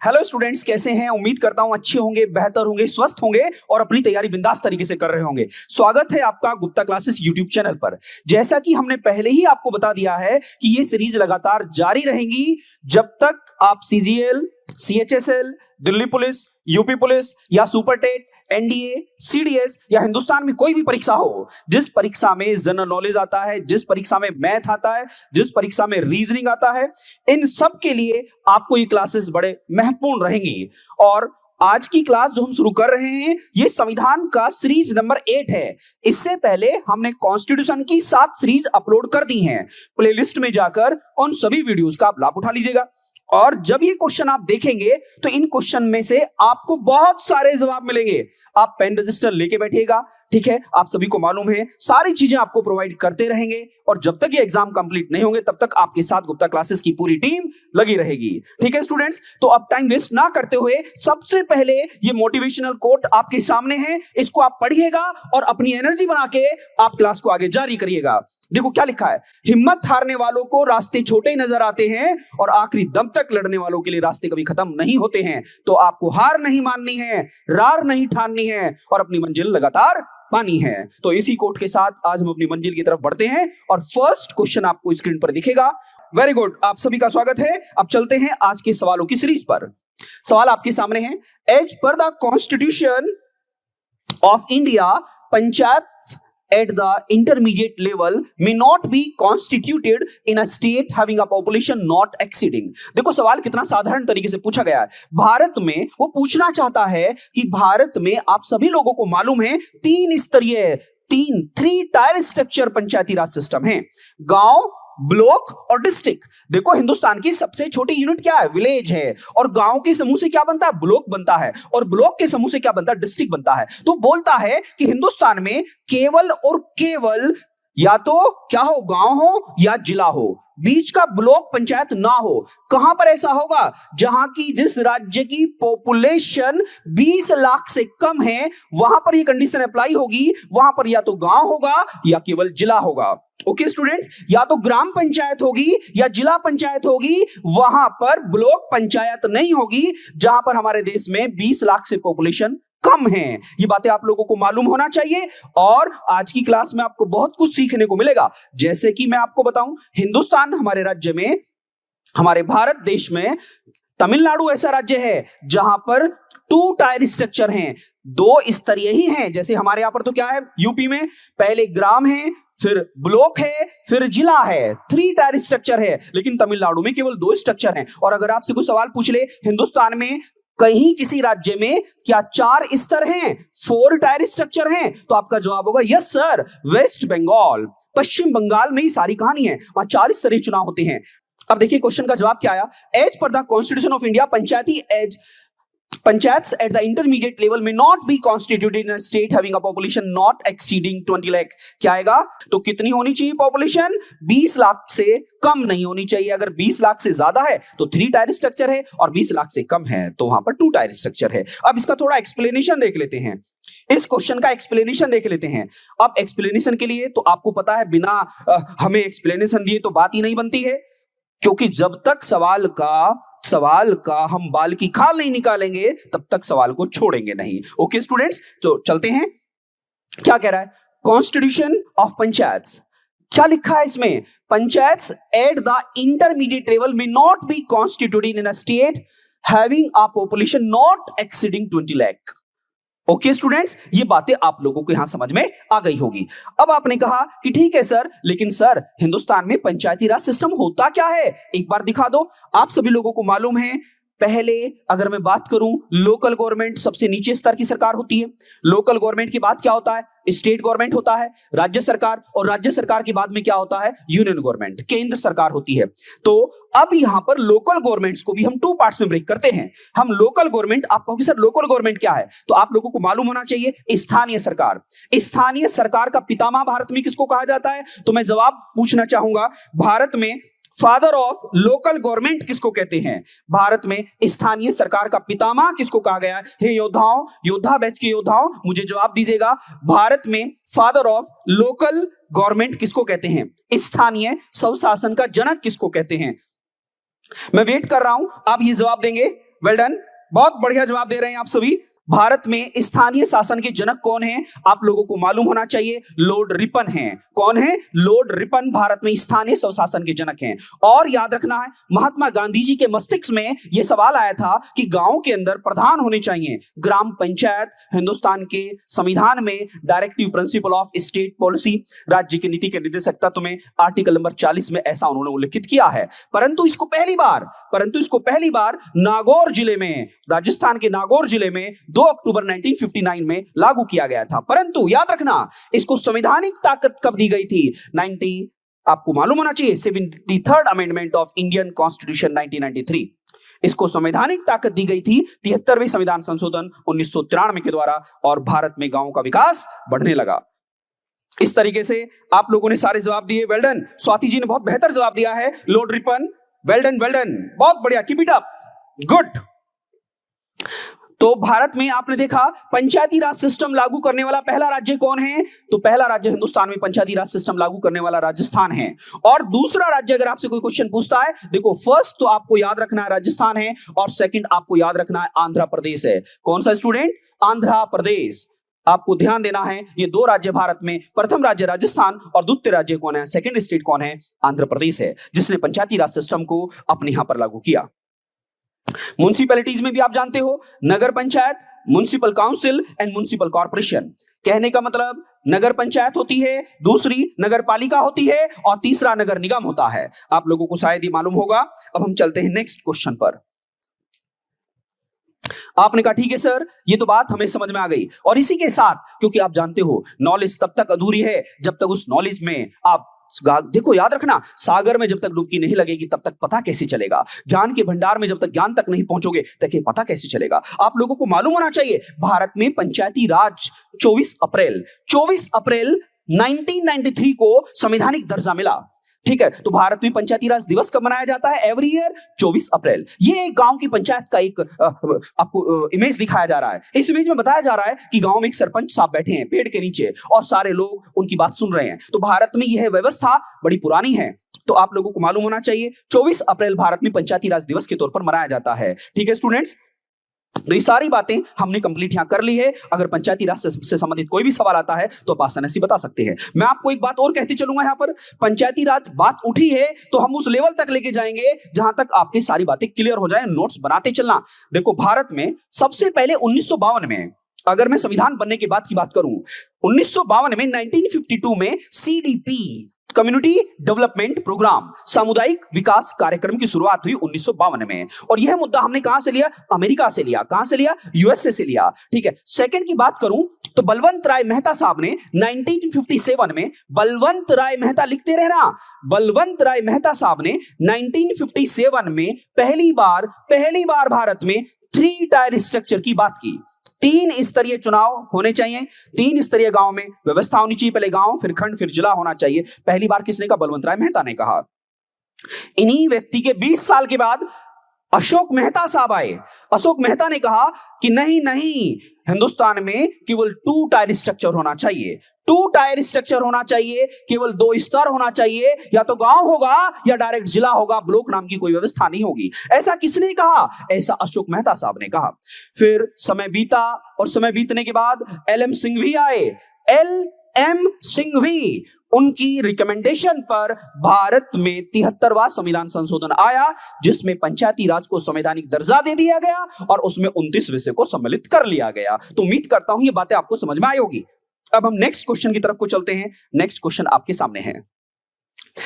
Hello students, कैसे हैं? उम्मीद करता हूं अच्छे होंगे, बेहतर होंगे, स्वस्थ होंगे और अपनी तैयारी बिंदास तरीके से कर रहे होंगे। स्वागत है आपका गुप्ता क्लासेस यूट्यूब चैनल पर। जैसा कि हमने पहले ही आपको बता दिया है कि ये सीरीज लगातार जारी रहेंगी जब तक आप CGL, CHSL, Delhi police, UP police या सुपर टेट, एनडीए, सीडीएस या हिंदुस्तान में कोई भी परीक्षा हो, जिस परीक्षा में जनरल नॉलेज आता है, जिस परीक्षा में मैथ आता है, जिस परीक्षा में रीजनिंग आता है, इन सब के लिए आपको ये क्लासेस बड़े महत्वपूर्ण रहेंगी। और आज की क्लास जो हम शुरू कर रहे हैं ये संविधान का सीरीज नंबर 8 है। इससे पहले हमने कॉन्स्टिट्यूशन की 7 सीरीज अपलोड कर दी हैं। प्लेलिस्ट में जाकर उन सभी वीडियोस का आप लाभ उठा लीजिएगा। और जब ये क्वेश्चन आप देखेंगे तो इन क्वेश्चन में से आपको बहुत सारे जवाब मिलेंगे। आप पेन रजिस्टर लेके बैठिएगा, ठीक है? आप सभी को मालूम है सारी चीजें आपको प्रोवाइड करते रहेंगे और जब तक ये एग्जाम कंप्लीट नहीं होंगे तब तक आपके साथ गुप्ता क्लासेस की पूरी टीम लगी रहेगी। ठीक है स्टूडेंट्स, तो अब टाइम वेस्ट ना करते हुए सबसे पहले ये मोटिवेशनल कोट आपके सामने है, इसको आप पढ़िएगा और अपनी एनर्जी बना के आप क्लास को आगे जारी करिएगा। देखो क्या लिखा है, हिम्मत हारने वालों को रास्ते छोटे नजर आते हैं और आखिरी दम तक लड़ने वालों के लिए रास्ते कभी खत्म नहीं होते हैं। तो आपको हार नहीं माननी है, रार नहीं ठाननी है और अपनी मंजिल लगातार पानी है। तो इसी कोट के साथ आज हम अपनी मंजिल की तरफ बढ़ते हैं और फर्स्ट क्वेश्चन आपको स्क्रीन पर दिखेगा। वेरी गुड, आप सभी का स्वागत है। अब चलते हैं आज के सवालों की सीरीज पर। सवाल आपके सामने है, as per the constitution of India, panchayat at the intermediate level may not be constituted in a state having a population not exceeding। देखो सवाल कितना साधारण तरीके से पूछा गया है। भारत में वो पूछना चाहता है कि भारत में आप सभी लोगों को मालूम है 3 टायर स्ट्रक्चर पंचायती राज सिस्टम है, गांव, ब्लॉक और डिस्ट्रिक्ट। देखो हिंदुस्तान की सबसे छोटी यूनिट क्या है? विलेज है। और गांव के समूह से क्या बनता है? ब्लॉक बनता है। और ब्लॉक के समूह से क्या बनता है? डिस्ट्रिक्ट बनता है। तो बोलता है कि हिंदुस्तान में केवल और केवल या तो क्या हो, गांव हो या जिला हो, बीच का ब्लॉक पंचायत ना हो। कहां पर ऐसा होगा? जहां की जिस राज्य की पॉपुलेशन 20 लाख से कम है वहां पर यह कंडीशन अप्लाई होगी। वहां पर या तो गांव होगा या केवल जिला होगा। ओके स्टूडेंट्स, या तो ग्राम पंचायत होगी या जिला पंचायत होगी, वहां पर ब्लॉक पंचायत नहीं होगी। जहां पर हमारे देश में 20 लाख से पॉपुलेशन कम है। ये बातें आप लोगों को मालूम होना चाहिए और आज की क्लास में आपको बहुत कुछ सीखने को मिलेगा। जैसे कि मैं आपको बताऊं, हिंदुस्तान हमारे राज्य में, हमारे भारत देश में तमिलनाडु ऐसा राज्य है जहां पर 2 टायर स्ट्रक्चर हैं, 2 स्तरीय ही हैं। जैसे हमारे यहां पर तो क्या है, यूपी में पहले ग्राम है, फिर ब्लॉक है, फिर जिला है, 3 टायर स्ट्रक्चर है। लेकिन तमिलनाडु में केवल 2 स्ट्रक्चर हैं। और अगर आपसे कोई सवाल पूछ ले, हिंदुस्तान में कहीं किसी राज्य में क्या 4 स्तर हैं, 4 टायर स्ट्रक्चर हैं? तो आपका जवाब होगा यस सर, वेस्ट बंगाल, पश्चिम बंगाल में ही सारी कहानी है, वहां 4 स्तरीय चुनाव होते हैं। अब देखिए क्वेश्चन का जवाब क्या आया, as per the constitution of India, panchayat at the intermediate level may not be constituted in a state having a population not exceeding 20 lakh. क्या आएगा? तो कितनी होनी चाहिए पॉपुलेशन? 20 लाख से कम नहीं होनी चाहिए। अगर 20 लाख से ज्यादा है तो 3 टायर स्ट्रक्चर है और 20 लाख से कम है तो वहां पर 2 टायर स्ट्रक्चर है। अब इसका थोड़ा एक्सप्लेनेशन देख लेते हैं, इस क्वेश्चन का एक्सप्लेनेशन देख लेते हैं। अब एक्सप्लेनेशन के लिए तो आपको पता है बिना हमें एक्सप्लेनेशन दिए तो बात ही नहीं बनती है, क्योंकि जब तक सवाल का हम बाल की खाल नहीं निकालेंगे तब तक सवाल को छोड़ेंगे नहीं। ओके स्टूडेंट्स, तो चलते हैं। क्या कह रहा है, कॉन्स्टिट्यूशन ऑफ पंचायत, क्या लिखा है इसमें? Panchayat at the intermediate level may not be constituted in a state having a population not exceeding 20 lakh. Okay students, ये बातें आप लोगों को यहां समझ में आ गई होगी। अब आपने कहा कि ठीक है सर, लेकिन सर हिंदुस्तान में पंचायती राज सिस्टम होता क्या है, एक बार दिखा दो। आप सभी लोगों को मालूम है, पहले अगर मैं बात करूं, लोकल गवर्नमेंट सबसे नीचे स्तर की सरकार होती है। लोकल गवर्नमेंट के बाद क्या होता है? स्टेट गवर्नमेंट होता है, राज्य सरकार, और राज्य सरकार के बाद में क्या होता है? यूनियन गवर्नमेंट, केंद्र सरकार होती है। तो अब यहां पर लोकल गवर्नमेंट्स को भी हम 2 पार्ट्स में ब्रेक करते हैं। हम लोकल गवर्नमेंट, आप कहोगे सर लोकल गवर्नमेंट क्या है, तो आप लोगों को मालूम होना चाहिए स्थानीय सरकार। स्थानीय सरकार का पितामह भारत में किसको कहा जाता है? तो मैं जवाब पूछना चाहूंगा, भारत में फादर ऑफ लोकल गवर्नमेंट किसको कहते हैं? भारत में स्थानीय सरकार का पितामह किसको कहा गया है? हे योद्धाओं, योद्धा बैच के योद्धाओं, मुझे जवाब दीजिएगा, भारत में फादर ऑफ लोकल गवर्नमेंट किसको कहते हैं? स्थानीय स्वशासन का जनक किसको कहते हैं? मैं वेट कर रहा हूं, आप ये जवाब देंगे। वेल डन, बहुत बढ़िया जवाब दे रहे हैं आप सभी। भारत में स्थानीय शासन के जनक कौन हैं? आप लोगों को मालूम होना चाहिए, लॉर्ड रिपन हैं। कौन है? लॉर्ड रिपन भारत में स्थानीय स्वशासन के जनक हैं। और याद रखना है, महात्मा गांधी जी के मस्तिष्क में यह सवाल आया था कि गांव के अंदर प्रधान होने चाहिए। ग्राम पंचायत हिंदुस्तान के संविधान में directive principle of state policy, राज्य की नीति के निर्देशक तत्व में आर्टिकल नंबर 40 में ऐसा उन्होंने उल्लेखित किया है। परंतु इसको पहली बार नागौर जिले में, राजस्थान के नागौर जिले में 2 अक्टूबर 1959 में लागू किया गया था। परंतु याद रखना, इसको संवैधानिक ताकत कब दी गई थी? आपको मालूम होना चाहिए, 73rd amendment of Indian constitution 1993। इसको संवैधानिक ताकत दी गई थी 73वें संविधान संशोधन 1993 के द्वारा, और भारत में गांवों का विकास बढ़ने लगा। इस तरीके से आप लोगों ने सारे जवाब दिए। Well done. स्वाति जी ने बहुत बेहतर जवाब दिया है। लॉर्ड रिपन, वेल डन, बहुत बढ़िया, कीप इट अप, गुड। तो भारत में आपने देखा पंचायती राज सिस्टम लागू करने वाला पहला राज्य कौन है? तो पहला राज्य हिंदुस्तान में पंचायती राज सिस्टम लागू करने वाला राजस्थान है। और दूसरा राज्य अगर आपसे कोई क्वेश्चन पूछता है, देखो फर्स्ट तो आपको याद रखना है राजस्थान है, और सेकंड आपको याद रखना है आंध्र प्रदेश है। कौन सा स्टूडेंट? आंध्र प्रदेश। आपको ध्यान देना है, ये 2 राज्य भारत में, प्रथम राज्य राजस्थान और द्वितीय राज्य कौन है, सेकंड स्टेट कौन है? आंध्र प्रदेश है, जिसने पंचायती राज सिस्टम को अपने यहां पर लागू किया। म्युनिसिपैलिटीज में भी आप जानते हो, nagar panchayat, municipal council and municipal corporation. कहने का मतलब, नगर पंचायत होती है, दूसरी नगर पालिका होती है, और तीसरा नगर निगम होता है। आप लोगों को शायद ये मालूम होगा। अब हम चलते हैं नेक्स्ट क्वेश्चन पर। आपने कहा ठीक है सर, ये तो बात हमें समझ में आ गई। और इसी के साथ, क्योंकि आप जानते हो नॉलेज तब तक अधूरी है जब तक उस नॉलेज में आप देखो, याद रखना, सागर में जब तक डुबकी नहीं लगेगी तब तक पता कैसे चलेगा? ज्ञान के भंडार में जब तक ज्ञान तक नहीं पहुंचोगे तब ये पता कैसे चलेगा? आप लोगों को मालूम होना चाहिए, भारत में पंचायती राज 24 अप्रैल 1993 को संवैधानिक दर्जा मिला। ठीक है, तो भारत में पंचायती राज दिवस कब मनाया जाता है? एवरी ईयर 24 अप्रैल। ये एक गांव की पंचायत का एक आपको इमेज दिखाया जा रहा है। इस इमेज में बताया जा रहा है कि गांव में एक सरपंच साहब बैठे हैं पेड़ के नीचे, और सारे लोग उनकी बात सुन रहे हैं। तो भारत में यह व्यवस्था बड़ी पुरानी है, तो आप लोगों को मालूम होना चाहिए 24 अप्रैल भारत में पंचायती राज दिवस के तौर पर मनाया जाता है। ठीक है स्टूडेंट्स, तो ये सारी बातें हमने कंप्लीट यहां कर ली है। अगर पंचायती राज से संबंधित कोई भी सवाल आता है तो आप आसानी से बता सकते हैं। मैं आपको एक बात और कहते चलूंगा, यहां पर पंचायती राज बात उठी है तो हम उस लेवल तक लेके जाएंगे जहां तक आपकी सारी बातें क्लियर हो जाए। नोट्स बनाते चलना। देखो, भारत में सबसे पहले 1952 में, अगर मैं संविधान बनने के बाद की बात करूं, 1952 में 1952 में CDP, कम्युनिटी डेवलपमेंट प्रोग्राम, सामुदायिक विकास कार्यक्रम की शुरुआत हुई 1952 में। और यह मुद्दा हमने कहां से लिया? अमेरिका से लिया। कहां से लिया? यूएसए से लिया। ठीक है, सेकंड की बात करूं तो बलवंत राय मेहता साहब ने 1957 में, बलवंत राय मेहता लिखते रहना, बलवंत राय मेहता साहब ने 1957 में पहली बार भारत में 3 टायर स्ट्रक्चर की बात की। 3 स्तरीय चुनाव होने चाहिए, 3 स्तरीय गांव में व्यवस्था होनी चाहिए, पहले गांव फिर खंड फिर जिला होना चाहिए। पहली बार किसने कहा? बलवंत राय मेहता ने कहा। इन्हीं व्यक्ति के 20 साल के बाद अशोक मेहता साहब आए। अशोक मेहता ने कहा कि नहीं, हिंदुस्तान में केवल 2 टायर स्ट्रक्चर होना चाहिए, 2 टायर स्ट्रक्चर होना चाहिए, केवल 2 स्तर होना चाहिए, या तो गांव होगा या डायरेक्ट जिला होगा, ब्लॉक नाम की कोई व्यवस्था नहीं होगी। ऐसा किसने कहा? ऐसा अशोक मेहता साहब ने कहा। फिर समय बीता, और समय बीतने के बाद LM सिंघवी आए। LM सिंघवी, उनकी रिकमेंडेशन पर भारत में 73वां संविधान संशोधन आया, जिसमें पंचायती राज को संवैधानिक दर्जा दे दिया गया और उसमें 29 विषय को सम्मिलित कर लिया गया। तो उम्मीद करता हूं ये बातें आपको समझ में आई होगी। अब हम नेक्स्ट क्वेश्चन की तरफ को चलते हैं। नेक्स्ट क्वेश्चन आपके सामने है,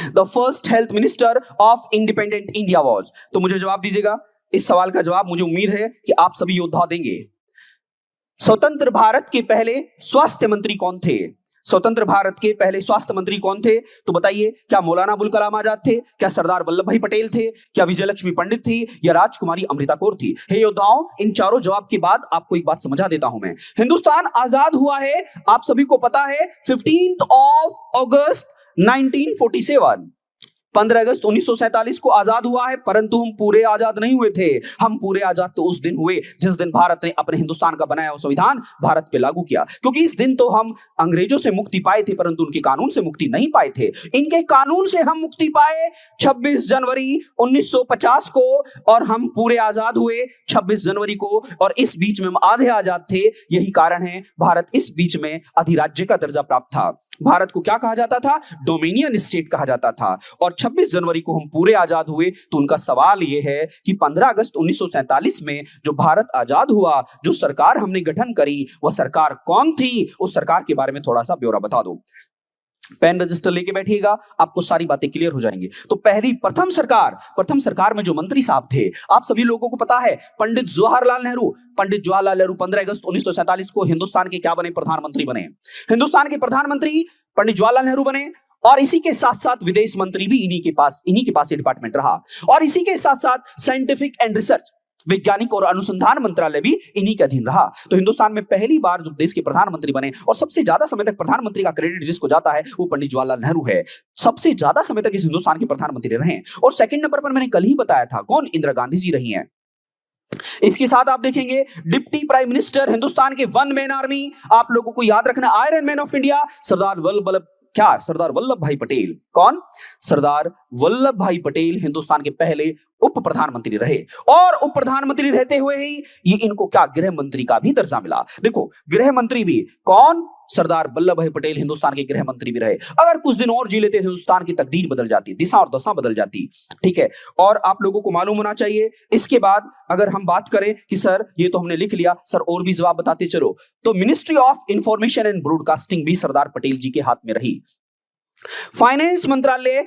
the first health minister of independent India was. तो मुझे जवाब दीजिएगा, इस सवाल का जवाब मुझे उम्मीद है कि आप सभी योद्धा देंगे। स्वतंत्र भारत के पहले स्वास्थ्य मंत्री कौन थे? स्वतंत्र भारत के पहले स्वास्थ्य मंत्री कौन थे? तो बताइए, क्या मौलाना अबुल कलाम आजाद थे, क्या सरदार वल्लभ भाई पटेल थे, क्या विजयलक्ष्मी पंडित थी, या राजकुमारी अमृता कौर थी? हे योद्धाओं, इन चारों जवाब के बाद आपको एक बात समझा देता हूं मैं। हिंदुस्तान आजाद हुआ है, आप सभी को पता है, 15 अगस्त 1947। 15 अगस्त 1947 को आजाद हुआ है, परंतु हम पूरे आजाद नहीं हुए थे। हम पूरे आजाद तो उस दिन हुए जिस दिन भारत ने अपने हिंदुस्तान का बनाया हुआ संविधान भारत पे लागू किया, क्योंकि इस दिन तो हम अंग्रेजों से मुक्ति पाए थे, परंतु उनके कानून से मुक्ति नहीं पाए थे। इनके कानून से हम मुक्ति पाए 26 जनवरी 1950 को, और हम पूरे आजाद हुए 26 जनवरी को, और इस बीच में हम आधे आजाद थे। यही कारण है भारत इस बीच में अधिराज्य का दर्जा प्राप्त था। भारत को क्या कहा जाता था? डोमिनियन स्टेट कहा जाता था। और 26 जनवरी को हम पूरे आजाद हुए। तो उनका सवाल यह है कि 15 अगस्त 1947 में जो भारत आजाद हुआ, जो सरकार हमने गठन करी, वह सरकार कौन थी? उस सरकार के बारे में थोड़ा सा ब्यौरा बता दो। पेन रजिस्टर लेके बैठिएगा, आपको सारी बातें क्लियर हो जाएंगी। तो प्रथम सरकार में जो मंत्री साहब थे, आप सभी लोगों को पता है, पंडित जवाहरलाल नेहरू। पंडित जवाहरलाल नेहरू 15 अगस्त 1947 को हिंदुस्तान के क्या बने? प्रधानमंत्री बने। हिंदुस्तान के प्रधानमंत्री पंडित जवाहरलाल नेहरू बने, और इसी के साथ साथ विदेश मंत्री भी इन्हीं के पास ये डिपार्टमेंट रहा, और इसी के साथ साथ साइंटिफिक एंड रिसर्च, वैज्ञानिक और अनुसंधान मंत्रालय भी इन्हीं के अधीन रहा। तो हिंदुस्तान में पहली बार जो देश के प्रधानमंत्री बने, और सबसे ज्यादा समय तक प्रधानमंत्री का क्रेडिट जिसको जाता है वो पंडित जवाहरलाल नेहरू है। सबसे ज्यादा समय तक इस हिंदुस्तान के प्रधानमंत्री रहे। और सेकंड नंबर पर मैंने कल ही बताया था, कौन? इंदिरा गांधी जी रही हैं। इसके साथ आप देखेंगे डिप्टी प्राइम मिनिस्टर हिंदुस्तान के वन मैन आर्मी, आप लोगों को याद रखना, iron man of India, Sardar Vallabh भाई पटेल। कौन? सरदार वल्लभ भाई पटेल हिंदुस्तान के पहले उप प्रधानमंत्री रहे, और उप प्रधानमंत्री रहते हुए ही ये इनको क्या? गृह मंत्री का भी दर्जा मिला। देखो, गृह मंत्री भी कौन? सरदार वल्लभ भाई पटेल हिंदुस्तान के गृह मंत्री भी रहे। अगर कुछ दिन और जी लेते हिंदुस्तान की तकदीर बदल जाती, दिशा और दशा बदल जाती। ठीक है, और आप लोगों को मालूम होना चाहिए। इसके बाद अगर हम बात करें कि सर ये तो हमने लिख लिया, सर और भी जवाब बताते चलो, तो ministry of information and broadcasting भी सरदार पटेल जी के हाथ में रही। फाइनेंस मंत्रालय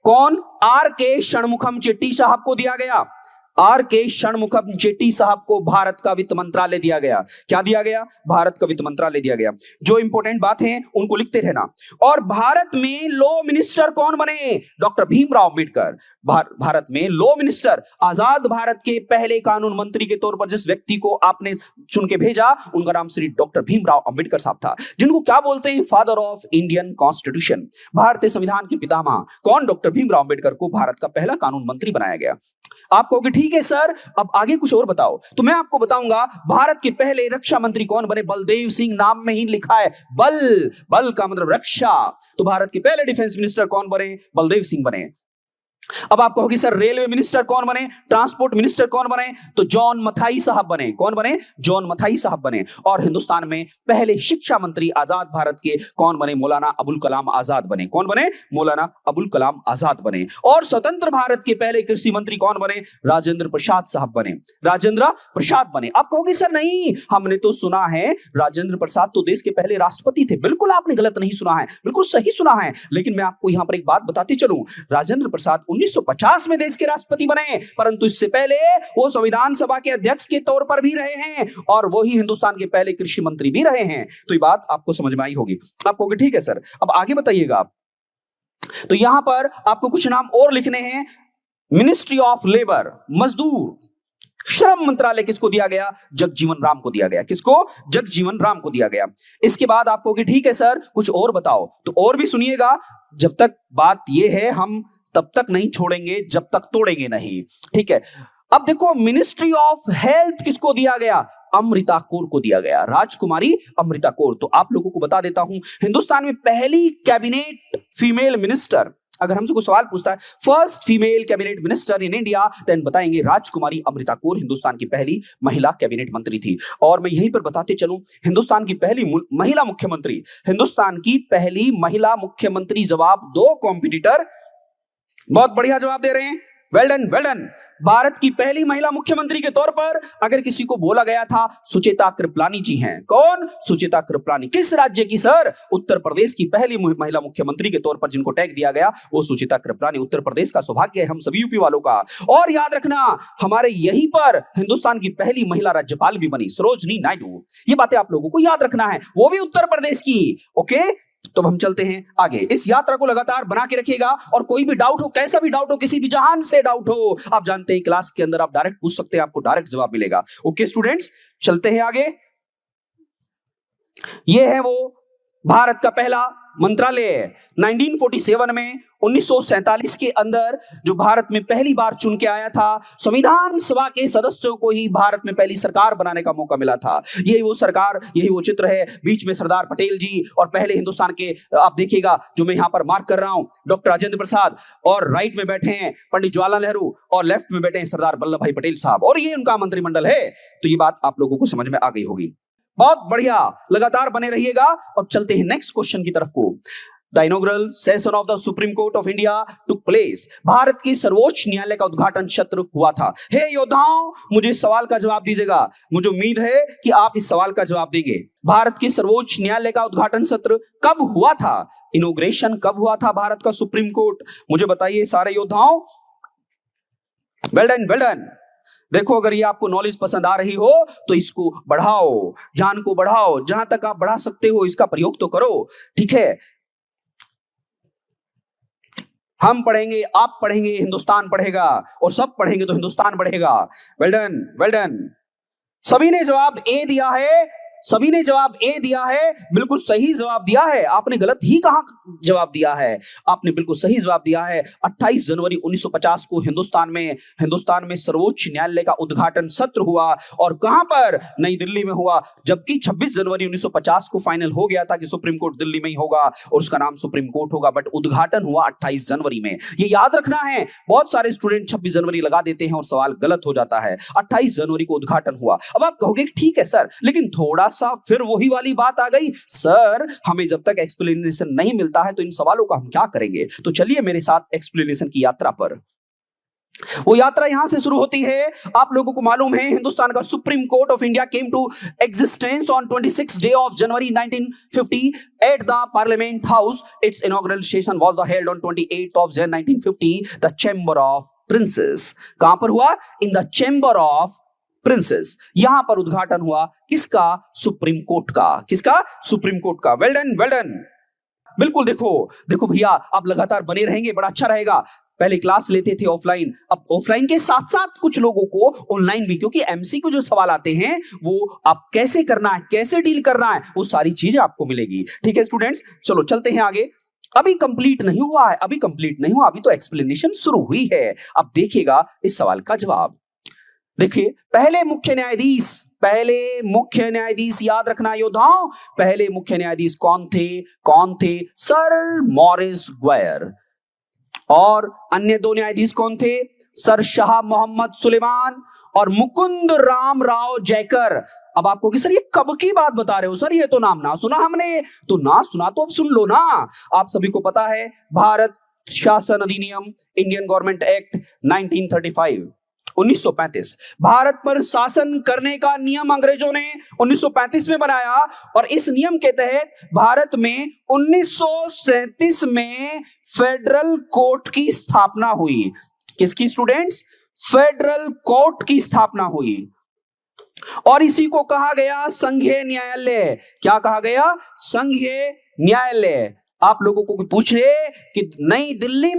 कौन? आर के षणमुखम चेट्टी साहब को दिया गया। आर के षणमुखम चेट्टी साहब को भारत का वित्त मंत्रालय दिया गया। क्या दिया गया? भारत का वित्त मंत्रालय दिया गया। जो इंपॉर्टेंट बात है उनको लिखते रहना। और भारत में लॉ मिनिस्टर कौन बने? डॉक्टर भीमराव अंबेडकर। भारत में लॉ मिनिस्टर, आजाद भारत के पहले कानून मंत्री के तौर पर जिस व्यक्ति को आपने चुन के भेजा, उनका नाम श्री डॉक्टर भीमराव अंबेडकर साहब था, जिनको क्या बोलते हैं? फादर ऑफ इंडियन कॉन्स्टिट्यूशन, भारतीय संविधान के पितामह। कौन? डॉक्टर भीमराव अंबेडकर को भारत का पहला कानून मंत्री बनाया गया। आप कहोगे ठीक है सर, अब आगे कुछ और बताओ। तो मैं आपको बताऊंगा भारत के पहले रक्षा मंत्री कौन बने? बलदेव सिंह, नाम में ही लिखा है बल का मतलब रक्षा। तो भारत के पहले डिफेंस मिनिस्टर कौन बने? बलदेव सिंह बने। अब आप कहोगे सर रेलवे मिनिस्टर कौन बने? ट्रांसपोर्ट मिनिस्टर कौन बने? तो जॉन मथाई साहब बने। कौन बने? जॉन मथाई साहब बने। और हिंदुस्तान में पहले शिक्षा मंत्री आजाद भारत के कौन बने? मौलाना अबुल कलाम आजाद बने। कौन बने? मौलाना अबुल कलाम आजाद बने। और स्वतंत्र भारत के पहले कृषि मंत्री कौन बने? राजेंद्र प्रसाद साहब बने। राजेंद्र प्रसाद बने। आप कहोगे सर नहीं, हमने तो सुना है राजेंद्र प्रसाद तो देश के पहले राष्ट्रपति थे। बिल्कुल आपने गलत नहीं सुना है, बिल्कुल सही सुना है। लेकिन मैं आपको यहां पर एक बात बताते चलूं, राजेंद्र प्रसाद 1950 में देश के राष्ट्रपति बने, परंतु इससे पहले वो संविधान सभा के अध्यक्ष के तौर पर भी रहे हैं, और वो ही हिंदुस्तान के पहले कृषि मंत्री भी रहे हैं। तो ये बात आपको समझ में आई होगी। आप कहोगे ठीक है सर, अब आगे बताइएगा आप। तो यहां पर आपको कुछ नाम और लिखने हैं। मिनिस्ट्री ऑफ लेबर, मजदूर श्रम मंत्रालय किसको दिया गया? जगजीवन राम को दिया गया। किसको? जगजीवन राम को दिया गया। इसके बाद आप कहोगे ठीक है सर, कुछ और बताओ। तो और भी सुनिएगा, जब तक बात यह है हम तब तक नहीं छोड़ेंगे जब तक तोड़ेंगे नहीं। ठीक है, अब देखो मिनिस्ट्री ऑफ हेल्थ किसको दिया गया? अमृता कौर को दिया गया, राजकुमारी अमृता कौर। तो आप लोगों को बता देता हूं, हिंदुस्तान में पहली कैबिनेट फीमेल मिनिस्टर, अगर हमसे कोई सवाल पूछता है first female cabinet minister in India, then बताएंगे राजकुमारी अमृता कौर हिंदुस्तान की पहली महिला कैबिनेट मंत्री थी। और मैं यहीं पर बताते चलूं, हिंदुस्तान की पहली महिला मुख्यमंत्री, हिंदुस्तान की पहली महिला मुख्यमंत्री। जवाब दो कॉम्पिटिटर, बहुत बढ़िया जवाब दे रहे हैं, well done well done. Bharat की पहली महिला मुख्यमंत्री के तौर पर अगर किसी को बोला गया था, सुचेता कृपलानी जी हैं। कौन? सुचेता कृपलानी। किस राज्य की सर? उत्तर प्रदेश की पहली महिला मुख्यमंत्री के तौर पर जिनको टैग दिया गया वो सुचेता कृपलानी। उत्तर प्रदेश का सौभाग्य है हम सभी यूपी वालों का। और याद रखना, हमारे यहीं पर हिंदुस्तान की पहली महिला राज्यपाल भी बनी, सरोजनी नायडू। ये बातें आप लोगों को याद रखना है, वो भी उत्तर प्रदेश की। ओके, तो हम चलते हैं आगे। इस यात्रा को लगातार बना के रखिएगा, और कोई भी डाउट हो, कैसा भी डाउट हो, किसी भी जहान से डाउट हो, आप जानते हैं क्लास के अंदर आप डायरेक्ट पूछ सकते हैं, आपको डायरेक्ट जवाब मिलेगा। ओके स्टूडेंट्स, चलते हैं आगे। ये है वो भारत का पहला मंत्रालय 1947 में 1947 के अंदर जो भारत में पहली बार चुन के आया था, संविधान सभा के सदस्यों को ही भारत में पहली सरकार बनाने का मौका मिला था। यही वो सरकार, यही वो चित्र है, बीच में सरदार पटेल जी और पहले हिंदुस्तान के आप देखिएगा जो मैं यहां पर मार्क कर रहा हूं डॉक्टर राजेंद्र प्रसाद, और राइट में बैठे हैं पंडित जवाहरलाल नेहरू और लेफ्ट में बैठे हैं सरदार वल्लभ भाई पटेल साहब, और ये उनका मंत्रिमंडल है। तो ये बात आप लोगों को समझ में आ गई होगी। बहुत बढ़िया, लगातार बने रहिएगा। और चलते हैं नेक्स्ट क्वेश्चन की तरफ को। The inaugural session of the supreme Court of India took place. Bharat के सर्वोच्च न्यायालय का उद्घाटन सत्र हुआ था। हे योद्धाओं, मुझे इस सवाल का जवाब दीजिएगा। मुझे उम्मीद है कि आप इस सवाल का जवाब देंगे। भारत के सर्वोच्च न्यायालय का उद्घाटन सत्र कब हुआ था? इनॉग्रेशन कब हुआ था भारत का सुप्रीम कोर्ट? मुझे बताइए सारे योद्धाओं। Well done, well done. देखो, अगर ये आपको नॉलेज पसंद आ रही हो तो इसको बढ़ाओ, ज्ञान को बढ़ाओ, जहां तक आप बढ़ा सकते हो इसका प्रयोग तो करो। ठीक है, हम पढ़ेंगे, आप पढ़ेंगे, हिंदुस्तान पढ़ेगा, और सब पढ़ेंगे तो हिंदुस्तान बढ़ेगा। Well done, well done. सभी ने जवाब ए दिया है, सभी ने जवाब ए दिया है, बिल्कुल सही जवाब दिया है। आपने गलत ही कहां जवाब दिया है, आपने बिल्कुल सही जवाब दिया है। 28 जनवरी 1950 को हिंदुस्तान में सर्वोच्च न्यायालय का उद्घाटन सत्र हुआ, और कहां पर? नई दिल्ली में हुआ। जबकि 26 जनवरी 1950 को फाइनल हो गया था कि सुप्रीम कोर्ट दिल्ली में ही होगा और उसका नाम सुप्रीम कोर्ट होगा, बट उद्घाटन हुआ 28 जनवरी में। ये याद रखना है। बहुत सारे स्टूडेंट 26 जनवरी लगा देते हैं और सवाल गलत हो जाता है। 28 जनवरी को उद्घाटन हुआ। अब आप कहोगे ठीक है सर, लेकिन थोड़ा सा फिर वही वाली बात आ गई, सर हमें जब तक एक्सप्लेनेशन नहीं मिलता है तो इन सवालों का हम क्या करेंगे? तो चलिए मेरे साथ एक्सप्लेनेशन की यात्रा पर। वो यात्रा यहां से शुरू होती है। आप लोगों को मालूम है हिंदुस्तान का Supreme Court of India came to existence on 26 day of January 1950 at the parliament house. Its inaugural session was held on 28 of January 1950 the chamber of princes. कहां पर हुआ? In the chamber of princes. यहां पर उद्घाटन हुआ किसका? Supreme Court का। किसका? सुप्रीम कोर्ट का। Well done, well done. बिल्कुल, देखो भैया, आप लगातार बने रहेंगे, बड़ा अच्छा रहेगा। पहले क्लास लेते थे ऑफलाइन, अब ऑफलाइन के साथ साथ कुछ लोगों को ऑनलाइन भी, क्योंकि एमसीक्यू जो सवाल आते हैं वो आप कैसे करना है, कैसे डील करना है, वो सारी चीजें आपको मिलेगी। ठीक है स्टूडेंट्स, चलो चलते हैं आगे। अभी कंप्लीट नहीं हुआ है, अभी कंप्लीट नहीं हुआ, अभी तो एक्सप्लेनेशन शुरू हुई है। अब देखिएगा इस सवाल का जवाब। देखिए, पहले मुख्य न्यायाधीश याद रखना योद्धाओं, पहले मुख्य न्यायाधीश कौन थे? Sir Morris Gwyer. और अन्य दो न्यायाधीश कौन थे? सर शाह मोहम्मद सुलेमान और मुकुंद राम राव जयकर। अब आपको कि सर ये कब की बात बता रहे हो सर, ये तो नाम ना सुना हमने। तो ना सुना तो अब सुन लो ना। आप सभी को पता है भारत शासन अधिनियम, इंडियन गवर्नमेंट एक्ट 1935 भारत पर शासन करने का नियम अंग्रेजों ने 1935 में बनाया, और इस नियम के तहत भारत में 1937 में फेडरल कोर्ट की स्थापना हुई। किसकी स्टूडेंट्स? फेडरल कोर्ट की स्थापना हुई, और इसी को कहा गया संघीय न्यायालय। क्या कहा गया? संघीय न्यायालय। आप लोगों को पूछ रहे कि नई दिल्ली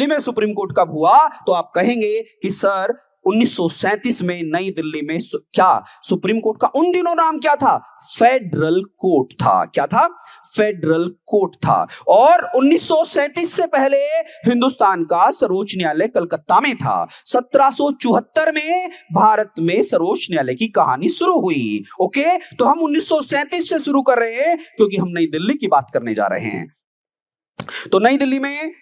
में सुप्रीम कोर्ट कब हुआ, तो आप कहेंगे कि सर 1937 में नई दिल्ली में क्या सुप्रीम कोर्ट का उन दिनों नाम क्या था? फेडरल कोर्ट था। क्या था? फेडरल कोर्ट था। और 1937 से पहले हिंदुस्तान का सर्वोच्च न्यायालय कलकत्ता में था। 1774 में भारत में सर्वोच्च न्यायालय की कहानी शुरू हुई। ओके, तो हम 1937 से शुरू कर रहे हैं क्योंकि हम नई दिल्ली की बात करने जा रहे हैं। तो नई दिल्ली में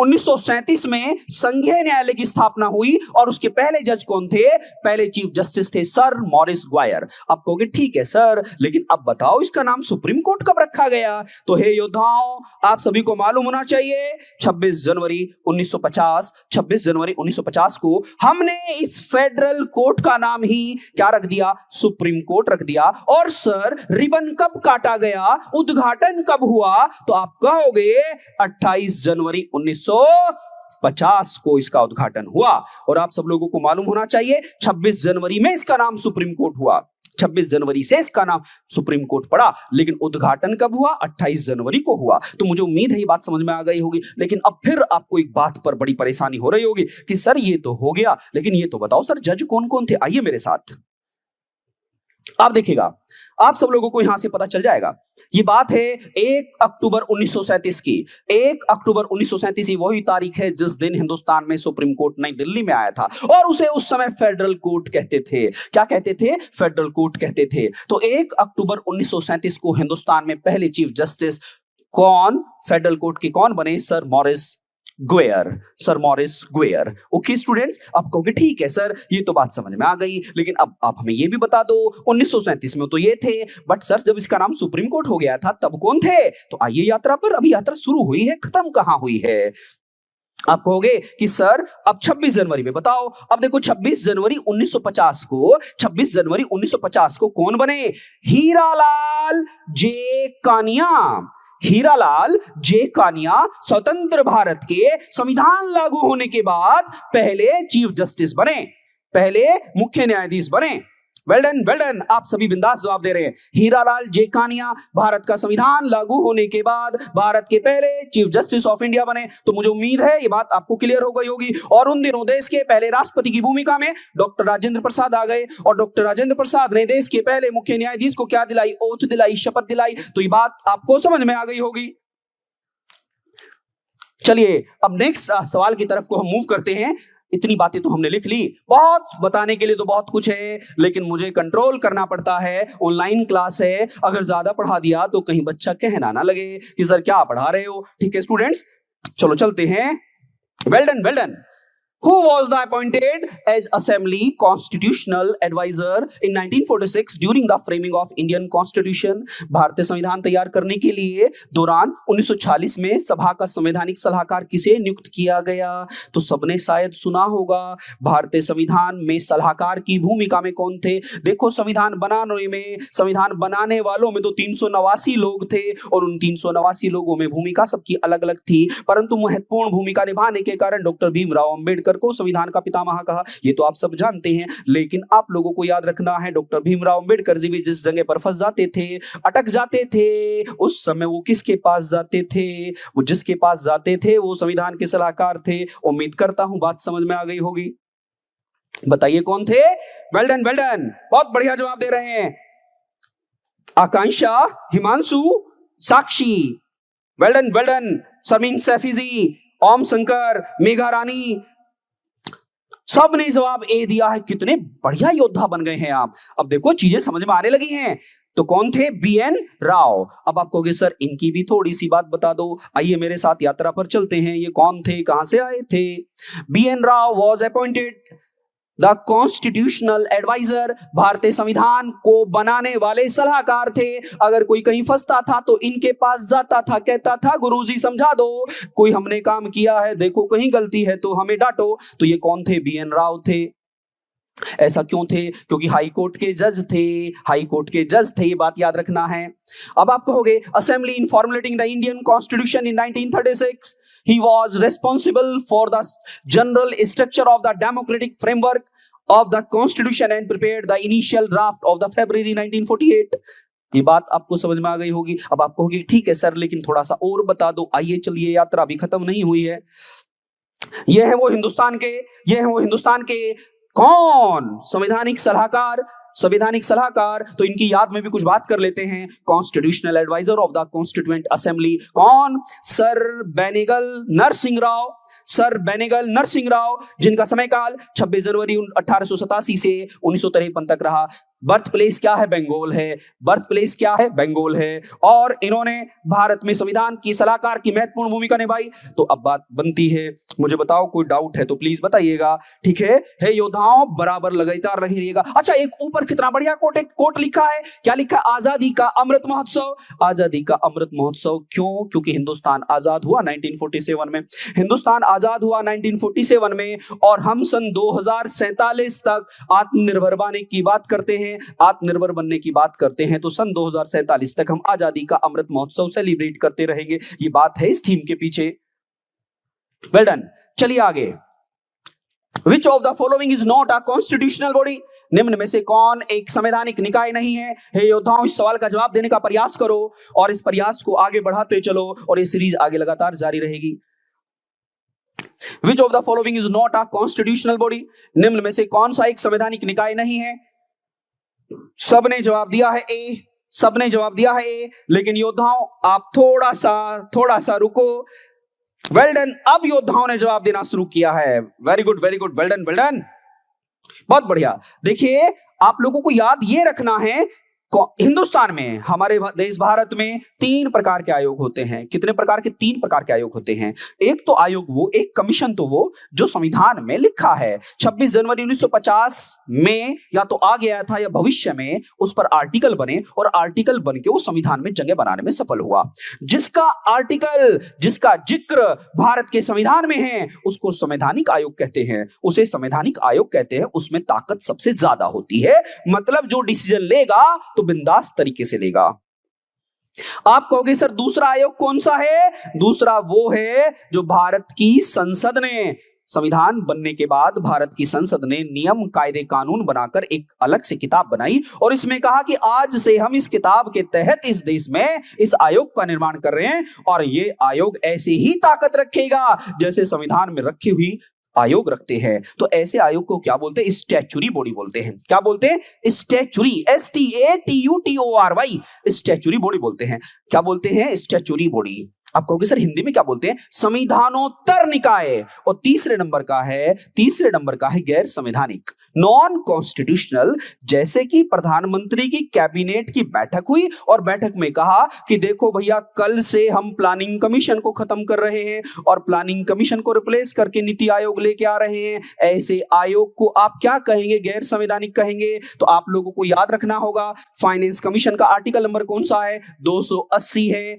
1937 में संघीय न्यायालय की स्थापना हुई, और उसके पहले जज कौन थे? पहले चीफ जस्टिस थे सर मॉरिस ग्वायर। अब कहोगे ठीक है सर, लेकिन अब बताओ इसका नाम सुप्रीम कोर्ट कब रखा गया? तो हे योद्धाओं, आप सभी को मालूम होना चाहिए 26 जनवरी 1950 को हमने इस फेडरल कोर्ट का नाम ही क्या रख दिया? सुप्रीम कोर्ट रख दिया। और सर रिबन कब काटा गया, उद्घाटन कब हुआ? तो आप कहोगे 28 जनवरी 1950 को इसका उद्घाटन हुआ। और आप सब लोगों को मालूम होना चाहिए 26 जनवरी में इसका नाम सुप्रीम कोर्ट हुआ, 26 जनवरी से इसका नाम सुप्रीम कोर्ट पड़ा, लेकिन उद्घाटन कब हुआ? 28 जनवरी को हुआ। तो मुझे उम्मीद है ये बात समझ में आ गई होगी। लेकिन अब फिर आपको एक बात पर बड़ी परेशानी हो रही होगी कि सर ये तो हो गया, लेकिन ये तो बताओ सर जज कौन कौन थे? आइए मेरे साथ। आप देखिएगा, आप सब लोगों को यहां से पता चल जाएगा। ये बात है 1 अक्टूबर 1937 की। 1 अक्टूबर 1937 ये वही तारीख है जिस दिन हिंदुस्तान में सुप्रीम कोर्ट नई दिल्ली में आया था, और उसे उस समय फेडरल कोर्ट कहते थे। क्या कहते थे? फेडरल कोर्ट कहते थे। तो 1 अक्टूबर 1937 को हिंदुस्तान में पहले चीफ जस्टिस कौन फेडरल कोर्ट के कौन बने? Sir Maurice Gwyer. Sir Maurice Gwyer. Okay students, आप कहोगे ठीक है सर, ये तो बात समझ में आ गई, लेकिन अब आप हमें ये भी बता दो 1937 में तो ये थे, बट सर जब इसका नाम सुप्रीम कोर्ट हो गया था तब कौन थे? तो आइए यात्रा पर। अभी यात्रा शुरू हुई है, खत्म कहां हुई है। आप कहोगे कि सर अब 26 जनवरी में बताओ। अब देखो 26 जनवरी 1950 को, 26 जनवरी 1950 को कौन बने? हीरालाल जे कानिया। हीरालाल जे कानिया स्वतंत्र भारत के संविधान लागू होने के बाद पहले चीफ जस्टिस बने, पहले मुख्य न्यायाधीश बने। वेल डन, वेल डन, आप सभी बिंदास जवाब दे रहे हैं। हीरालाल जे कानिया भारत का संविधान लागू होने के बाद भारत के पहले चीफ जस्टिस ऑफ इंडिया बने। तो मुझे उम्मीद है ये बात आपको क्लियर हो गई होगी। और उन दिनों देश के पहले राष्ट्रपति की भूमिका में डॉक्टर राजेंद्र प्रसाद आ गए, और डॉक्टर राजेंद्र प्रसाद ने देश के पहले मुख्य न्यायाधीश को क्या दिलाई? ओथ दिलाई, शपथ दिलाई। तो ये बात आपको समझ में आ गई होगी। चलिए अब नेक्स्ट सवाल की तरफ को हम मूव करते हैं। इतनी बातें तो हमने लिख ली, बहुत बताने के लिए तो बहुत कुछ है, लेकिन मुझे कंट्रोल करना पड़ता है। ऑनलाइन क्लास है, अगर ज्यादा पढ़ा दिया तो कहीं बच्चा कहना ना लगे कि सर क्या पढ़ा रहे हो। ठीक है स्टूडेंट्स, चलो चलते हैं। Well done, well done. Who was the appointed as Assembly Constitutional Advisor in 1946 during the framing of Indian Constitution? भारतीय संविधान तैयार करने के लिए दौरान 1946 में सभा का संवैधानिक सलाहकार किसे नियुक्त किया गया? तो सबने शायद सुना होगा, भारतीय संविधान में सलाहकार की भूमिका में कौन थे? देखो संविधान बनाने में, संविधान बनाने वालों में तो 389 लोग थे, और उन 389 लोगों में भूमिका सबकी अलग अलग थी, परंतु महत्वपूर्ण भूमिका निभाने के कारण डॉक्टर भीमराव अंबेडकर को संविधान का पितामह कहा। ये तो आप सब जानते हैं, लेकिन आप लोगों को याद रखना है डॉक्टर भीमराव अंबेडकर जी भी जिस जगह पर फंस जाते थे, अटक जाते थे, उस समय वो किसके पास जाते थे? वो जिसके पास जाते थे वो संविधान के सलाहकार थे। उम्मीद करता हूं बात समझ में आ गई होगी। बताइए कौन थे? वेल डन, वेल डन, बहुत बढ़िया जवाब दे रहे हैं। Akanksha, Himanshu, Sakshi. Well done, well done. Sharmeen Saifiji, Om Shankar, Megha Rani, सब ने जवाब ए दिया है। कितने बढ़िया योद्धा बन गए हैं आप। अब देखो चीजें समझ में आने लगी हैं। तो कौन थे? बीएन राव। अब आप कहोगे सर इनकी भी थोड़ी सी बात बता दो। आइए मेरे साथ यात्रा पर चलते हैं। ये कौन थे, कहां से आए थे? BN Rao was appointed the constitutional adviser, भारतीय संविधान को बनाने वाले सलाहकार थे। अगर कोई कहीं फंसता था तो इनके पास जाता था, कहता था गुरुजी समझा दो, कोई हमने काम किया है, देखो कहीं गलती है तो हमें डांटो। तो ये कौन थे? बीएन राव थे। ऐसा क्यों थे? क्योंकि हाई कोर्ट के जज थे, हाई कोर्ट के जज थे, ये बात याद रखना है। अब आप कहोगे assembly in formulating the Indian constitution in 1936 he was responsible for the general structure of the democratic framework of the constitution and prepared the initial draft of the February 1948। ये बात आपको समझ में आ गई होगी। अब आप कहोगे ठीक है सर, लेकिन थोड़ा सा और बता दो। आइए चलिए, यात्रा अभी खत्म नहीं हुई है। ये है वो हिंदुस्तान के, ये है वो हिंदुस्तान के कौन? संवैधानिक सलाहकार, संवैधानिक सलाहकार। तो इनकी याद में भी कुछ बात कर लेते हैं। Constitutional adviser of the constituent assembly कौन? सर बेनेगल नरसिंह राव। सर बेनेगल नरसिंह राव, जिनका समय काल 26 जनवरी 1887 से 1953 तक रहा। बर्थ प्लेस क्या है? बंगाल है। बर्थ प्लेस क्या है? बंगाल है। और इन्होंने भारत में संविधान की सलाहकार की महत्वपूर्ण भूमिका निभाई। तो अब बात बनती है, मुझे बताओ कोई डाउट है तो प्लीज बताइएगा। ठीक है? हे योद्धाओं, बराबर लगातार रहिएगा। अच्छा, एक ऊपर कितना बढ़िया कोट लिखा है। क्या लिखा? आजादी का अमृत महोत्सव। आजादी का अमृत महोत्सव क्यों? क्योंकि हिंदुस्तान आजाद हुआ 1947 में। हिंदुस्तान आजाद हुआ 1947 में, और हम सन 2047 तक आत्मनिर्भर बनने की बात करते हैं, आत्मनिर्भर बनने की बात करते हैं। तो सन 2047 तक हम आजादी का अमृत महोत्सव सेलिब्रेट करते रहेंगे। ये बात है इस थीम के पीछे। वेल डन, चलिए आगे। Which of the following is not a constitutional body? निम्न में से कौन एक संवैधानिक निकाय नहीं है? हे योद्धाओं, इस सवाल का जवाब देने का प्रयास करो और इस प्रयास को आगे बढ़ाते चलो, और ये सीरीज आगे लगातार जारी रहेगी। Which of the following is not a constitutional body? निम्न में से कौन सा एक संवैधानिक निकाय नहीं है? सबने जवाब दिया है ए, सबने जवाब दिया है ए, लेकिन योद्धाओं आप थोड़ा सा रुको। वेल डन, अब योद्धाओं ने जवाब देना शुरू किया है। Very good very good, well done well done, बहुत बढ़िया। देखिए आप लोगों को याद ये रखना है, हिंदुस्तान में, हमारे देश भारत में 3 प्रकार के आयोग होते हैं। कितने प्रकार के? 3 प्रकार के आयोग होते हैं। एक तो आयोग वो, एक कमीशन तो वो जो संविधान में लिखा है। 26 जनवरी 1950 में या तो आ गया था या भविष्य में उस पर आर्टिकल बने और आर्टिकल बन के वो संविधान में जगह बनाने में सफल हुआ। जिसका आर्टिकल, जिसका जिक्र भारत के संविधान में है उसको संवैधानिक आयोग कहते हैं, उसे संवैधानिक आयोग कहते हैं। उसमें ताकत सबसे ज्यादा होती है, मतलब जो डिसीजन लेगा तो बिंदास तरीके से लेगा। आप कहोगे सर दूसरा आयोग कौन सा है? दूसरा वो है जो भारत की संसद ने, संविधान बनने के बाद भारत की संसद ने नियम कायदे कानून बनाकर एक अलग से किताब बनाई और इसमें कहा कि आज से हम इस किताब के तहत इस देश में इस आयोग का निर्माण कर रहे हैं और ये आयोग ऐसे ही ताकत रखेगा जैसे संविधान में रखी हुई आयोग रखते हैं। तो ऐसे आयोग को क्या बोलते हैं? स्टैच्यूरी बॉडी बोलते हैं। क्या बोलते हैं? स्टैच्यूरी, STATUTORY, स्टैच्यूरी बॉडी बोलते हैं। क्या बोलते हैं? Statutory body. आप कहोगे सर हिंदी में क्या बोलते हैं? संविधानोत्तर निकाय। और तीसरे नंबर का है गैर संवैधानिक, नॉन कॉन्स्टिट्यूशनल। जैसे कि प्रधानमंत्री की कैबिनेट की बैठक हुई और बैठक में कहा कि देखो भैया कल से हम प्लानिंग कमीशन को खत्म कर रहे हैं और प्लानिंग कमीशन को रिप्लेस करके नीति आयोग लेके आ रहे हैं, ऐसे आयोग को आप क्या कहेंगे? गैर संवैधानिक कहेंगे। तो आप लोगों को याद रखना होगा फाइनेंस कमीशन का आर्टिकल नंबर कौन सा है? 280 है।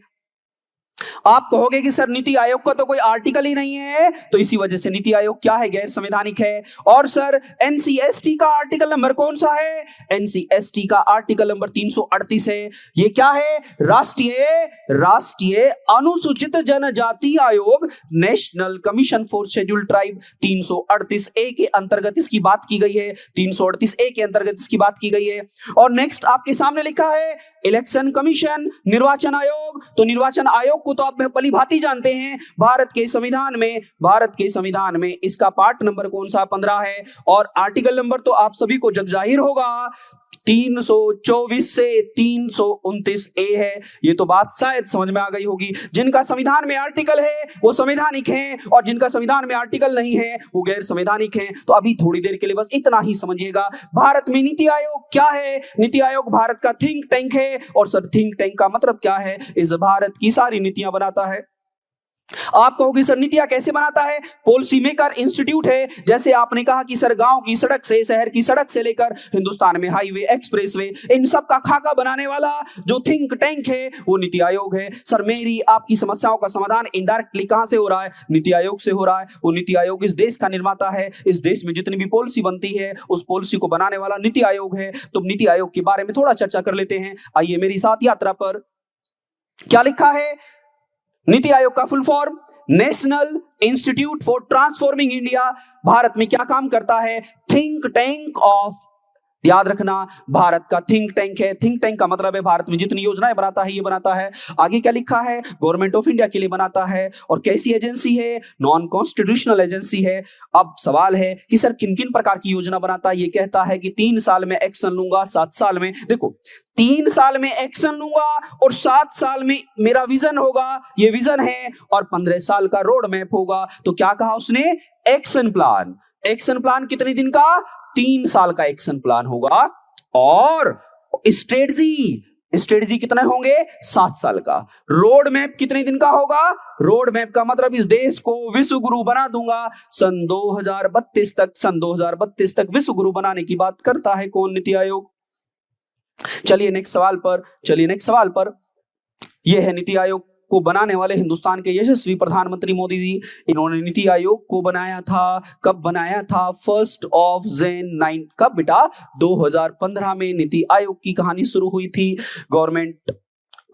आप कहोगे कि सर नीति आयोग का तो कोई आर्टिकल ही नहीं है, तो इसी वजह से नीति आयोग क्या है? गैर संवैधानिक है। और सर NCST का आर्टिकल नंबर कौन सा है? NCST का आर्टिकल नंबर 338 है। ये क्या है? राष्ट्रीय अनुसूचित जनजाति आयोग, national commission for scheduled tribe. 338A के अंतर्गत इसकी बात की गई है, 338A के अंतर्गत इसकी बात की गई है। और नेक्स्ट आपके सामने लिखा है इलेक्शन कमीशन, निर्वाचन आयोग। तो निर्वाचन आयोग को तो आप भली भांति जानते हैं, भारत के संविधान में इसका पार्ट नंबर कौन सा? 15 है। और आर्टिकल नंबर तो आप सभी को जगजाहिर होगा, 324 से 329A है। ये तो बात शायद समझ में आ गई होगी। जिनका संविधान में आर्टिकल है वो संवैधानिक हैं और जिनका संविधान में आर्टिकल नहीं है वो गैर संवैधानिक हैं। तो अभी थोड़ी देर के लिए बस इतना ही समझिएगा। भारत में नीति आयोग क्या है? नीति आयोग भारत का थिंक टैंक है। और सर थिंक टैंक का मतलब क्या है? इस भारत की सारी नीतियां बनाता है। आप कहोगे सर नीतियां कैसे बनाता है? पॉलिसी मेकर इंस्टीट्यूट है। जैसे आपने कहा कि सर गांव की सड़क से, शहर की सड़क से लेकर हिंदुस्तान में हाईवे, एक्सप्रेसवे, इन सब का खाका बनाने वाला जो थिंक टैंक है वो नीति आयोग है। सर मेरी आपकी समस्याओं का समाधान इनडायरेक्टली कहां से हो रहा है? नीति आयोग से हो रहा है। वो नीति आयोग इस देश का निर्माता है। इस देश में जितनी भी पॉलिसी बनती है उस पॉलिसी को बनाने वाला नीति आयोग है। तो नीति आयोग के बारे में थोड़ा चर्चा कर लेते हैं। आइए मेरी साथ यात्रा पर। क्या लिखा है? नीति आयोग का full form national institute for transforming India. Bharat में क्या काम करता है? थिंक टैंक ऑफ, याद रखना भारत का थिंक टैंक है। थिंक टैंक का मतलब है भारत में जितनी योजनाएं बनाता है ये बनाता है। आगे क्या लिखा है? गवर्नमेंट ऑफ इंडिया के लिए बनाता है। और कैसी एजेंसी है? नॉन कॉन्स्टिट्यूशनल एजेंसी है। अब सवाल है कि सर किन किन प्रकार की योजना बनाता है? ये कहता है कि 3 साल में एक्शन लूंगा, 7 साल में, देखो 3 साल में एक्शन लूंगा और 7 साल में मेरा विजन होगा, ये विजन है, और 15 साल का रोड मैप होगा। तो क्या कहा उसने? Action plan. एक्शन प्लान कितने दिन का? 3 साल का एक्शन प्लान होगा। और स्ट्रेटजी कितने होंगे? 7 साल का। रोड मैप कितने दिन का होगा? रोड मैप का मतलब इस देश को विश्व गुरु बना दूंगा सन 2032 तक विश्व गुरु बनाने की बात करता है कौन? नीति आयोग। चलिए नेक्स्ट सवाल पर। यह है नीति आयोग को बनाने वाले हिंदुस्तान के यशस्वी प्रधानमंत्री मोदी जी। इन्होंने नीति आयोग को बनाया था। कब बनाया था? 1 जनवरी कब बेटा? 2015 में नीति आयोग की कहानी शुरू हुई थी। Government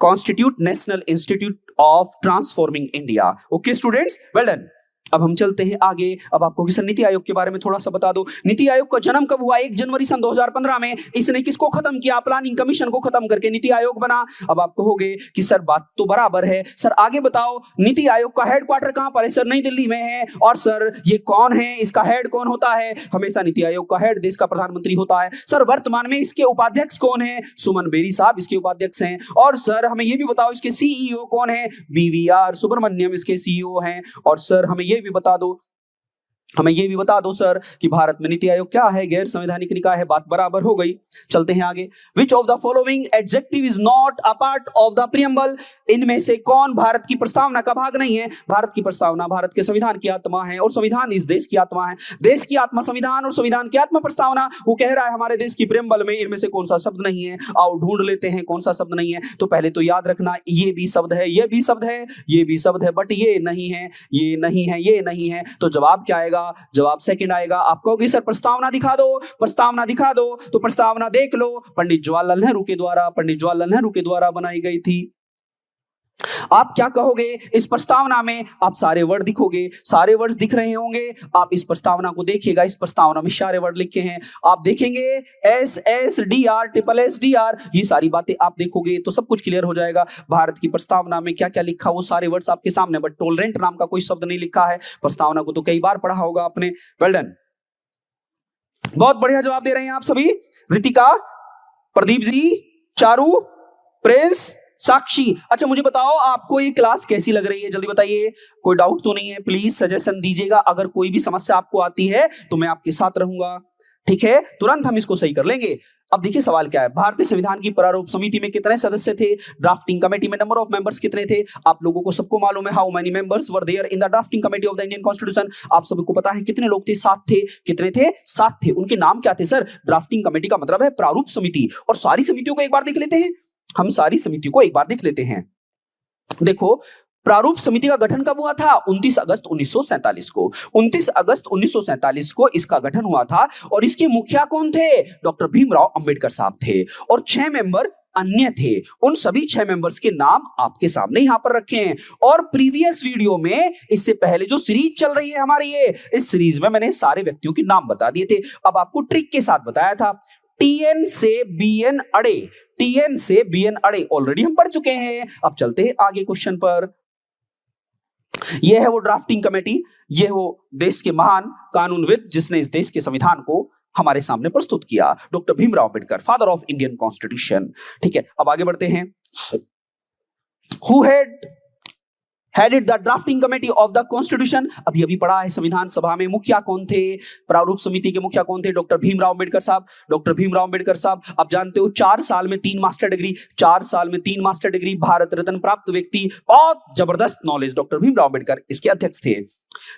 constitute national institute of transforming India. Okay students, well done. अब हम चलते हैं आगे। अब आपको सर नीति आयोग के बारे में थोड़ा सा बता दो। नीति आयोग का जन्म कब हुआ? 1 जनवरी सन 2015 में। इसने किसको खत्म किया? प्लानिंग कमीशन को खत्म करके नीति आयोग बना। अब आप कहोगे कि सर बात तो बराबर है, सर आगे बताओ नीति आयोग का हेडक्वार्टर कहां पर है? सर नई दिल्ली में है। और सर ये कौन है, इसका हेड कौन होता है? हमेशा नीति आयोग का हेड देश का प्रधानमंत्री होता है। सर वर्तमान में इसके उपाध्यक्ष कौन है? सुमन बेरी साहब इसके उपाध्यक्ष हैं। और सर हमें यह भी बताओ इसके सीईओ कौन है? बीवीआर सुब्रमण्यम इसके सीईओ हैं। और सर हमें यह भी बता दो सर कि भारत में नीति आयोग क्या है? गैर संवैधानिक निकाय है। बात बराबर हो गई। चलते हैं आगे। Which of the following adjective is not a part of the preamble? इनमें से कौन भारत की प्रस्तावना का भाग नहीं है? भारत की प्रस्तावना भारत के संविधान की आत्मा है और संविधान इस देश की आत्मा है। देश की आत्मा संविधान और संविधान की आत्मा प्रस्तावना। वो कह रहा है हमारे देश की प्रीएम्बल में इनमें से कौन सा शब्द नहीं है? आओ ढूंढ लेते हैं कौन सा शब्द नहीं है। तो पहले तो याद रखना, ये भी शब्द है, ये भी शब्द है, ये भी शब्द है, बट ये नहीं है, ये नहीं है, ये नहीं है। तो जवाब क्या आएगा? जवाब सेकंड आएगा। आप कहोगे सर प्रस्तावना दिखा दो, प्रस्तावना दिखा दो। तो प्रस्तावना देख लो, पंडित जवाहरलाल नेहरू के द्वारा बनाई गई थी। आप क्या कहोगे? इस प्रस्तावना में आप सारे वर्ड दिखोगे, सारे वर्ड्स दिख रहे होंगे। आप इस प्रस्तावना को देखिएगा, इस प्रस्तावना में सारे वर्ड लिखे हैं। आप देखेंगे SSDR SSDR, ये सारी बातें आप देखोगे तो सब कुछ क्लियर हो जाएगा। भारत की प्रस्तावना में क्या क्या लिखा वो सारे वर्ड्स आपके सामने, बट टॉलरेंट नाम का कोई शब्द नहीं लिखा है। प्रस्तावना को तो कई बार पढ़ा होगा आपने। वेल डन, बहुत बढ़िया जवाब दे रहे हैं आप सभी। रितिका, प्रदीप जी, चारू, प्रिंस, साक्षी। अच्छा मुझे बताओ आपको ये क्लास कैसी लग रही है? जल्दी बताइए, कोई डाउट तो नहीं है? प्लीज सजेशन दीजिएगा। अगर कोई भी समस्या आपको आती है तो मैं आपके साथ रहूंगा, ठीक है? तुरंत हम इसको सही कर लेंगे। अब देखिए सवाल क्या है। भारतीय संविधान की प्रारूप समिति में कितने सदस्य थे? ड्राफ्टिंग कमेटी में नंबर ऑफ मेंबर्स कितने थे? आप लोगों को सबको मालूम है। How many members were there in the drafting committee of the Indian constitution? आप सबको पता है कितने लोग थे? 7 थे। कितने थे? 7 थे। उनके नाम क्या थे? सर ड्राफ्टिंग कमेटी का मतलब है प्रारूप समिति। और सारी समितियों को एक बार देख लेते हैं, हम सारी समितियों को एक बार देख लेते हैं। देखो प्रारूप समिति का गठन कब हुआ था? 29 अगस्त 1947 को। 29 अगस्त 1947 को इसका गठन हुआ था। और इसके मुखिया कौन थे? डॉक्टर भीमराव अंबेडकर साहब थे। और 6 मेंबर अन्य थे। उन सभी 6 मेंबर्स के नाम आपके सामने यहां पर रखे हैं। और प्रीवियस वीडियो में, इससे पहले जो सीरीज चल रही है हमारी, इस सीरीज में मैंने सारे व्यक्तियों के नाम बता दिए थे। अब आपको ट्रिक के साथ बताया था। TN से BN अड़े, TN से BN अड़े ऑलरेडी हम पढ़ चुके हैं। अब चलते हैं आगे क्वेश्चन पर। यह है वो ड्राफ्टिंग कमेटी, यह वो देश के महान कानूनविद जिसने इस देश के संविधान को हमारे सामने प्रस्तुत किया, doctor Bhimrao Ambedkar, father of Indian constitution. ठीक है, अब आगे बढ़ते हैं। Who headed the drafting committee of the constitution? अभी पढ़ा है संविधान सभा में मुखिया कौन थे? प्रारूप समिति के मुखिया कौन थे? डॉक्टर भीमराव अंबेडकर साहब। डॉक्टर भीमराव अंबेडकर साहब, आप जानते हो 4 साल में 3 मास्टर डिग्री, 4 साल में 3 मास्टर डिग्री, भारत रत्न प्राप्त व्यक्ति, बहुत जबरदस्त नॉलेज, डॉक्टर भीमराव अंबेडकर इसके अध्यक्ष थे।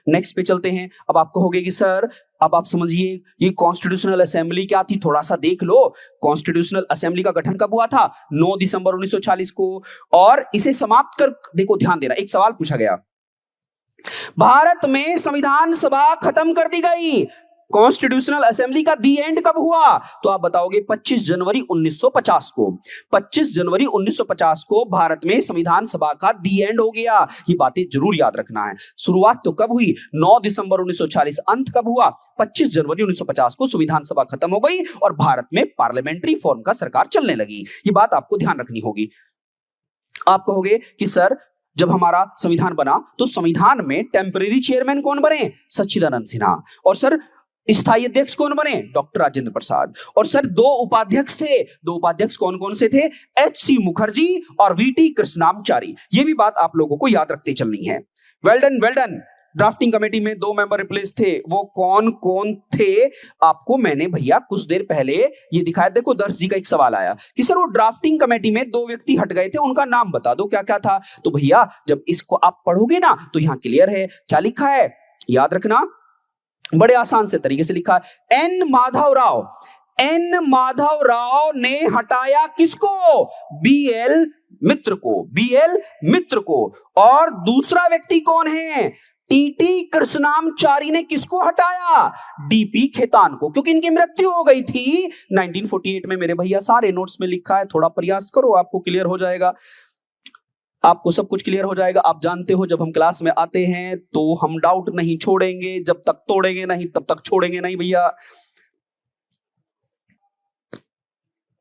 नेक्स्ट पे चलते हैं। अब आप कहोगे कि सर अब आप समझिए ये कॉन्स्टिट्यूशनल असेंबली क्या थी, थोड़ा सा देख लो। कॉन्स्टिट्यूशनल असेंबली का गठन कब हुआ था? 9 दिसंबर 1940 को। और इसे समाप्त कर, देखो ध्यान देना, एक सवाल पूछा गया, भारत में संविधान सभा खत्म कर दी गई, कॉन्स्टिट्यूशनल असेंबली का दी एंड कब हुआ? तो आप बताओगे 25 जनवरी 1950 को। 25 जनवरी 1950 को भारत में संविधान सभा का दी एंड हो गया। ये बातें जरूर याद रखना है। शुरुआत तो कब हुई? 9 दिसंबर 1940। अंत कब हुआ? 25 जनवरी 1950 को संविधान सभा खत्म हो गई और भारत में पार्लियामेंट्री फॉर्म का सरकार चलने लगी। ये बात आपको ध्यान रखनी होगी। आप कहोगे कि सर जब हमारा संविधान बना तो संविधान में टेम्परेरी चेयरमैन कौन बने? सच्चिदानंद सिन्हा। और सर स्थायी अध्यक्ष कौन बने? डॉक्टर राजेंद्र प्रसाद। और सर 2 उपाध्यक्ष थे। 2 उपाध्यक्ष कौन कौन से थे? HC मुखर्जी और VT कृष्णामचारी। ये भी बात आप लोगों को याद रखते चलनी है। Well done, well done. Drafting committee में 2 मेंबर रिप्लेस थे, वो कौन कौन थे? आपको मैंने भैया कुछ देर पहले ये दिखाया। देखो दर्श जी का एक सवाल आया कि सर वो ड्राफ्टिंग कमेटी में 2 व्यक्ति हट गए थे, उनका नाम बता दो क्या क्या था। तो भैया जब इसको आप पढ़ोगे ना तो यहां क्लियर है क्या लिखा है, याद रखना, बड़े आसान से तरीके से लिखा है। N माधव राव ने हटाया किसको? BL मित्र को। और दूसरा व्यक्ति कौन है? TT कृष्णामचारी ने किसको हटाया? DP खेतान को, क्योंकि इनकी मृत्यु हो गई थी 1948 में। मेरे भैया सारे नोट्स में लिखा है, थोड़ा प्रयास करो आपको क्लियर हो जाएगा। आपको सब कुछ क्लियर हो जाएगा। आप जानते हो जब हम क्लास में आते हैं तो हम डाउट नहीं छोड़ेंगे, जब तक तोड़ेंगे नहीं तब तक छोड़ेंगे नहीं भैया।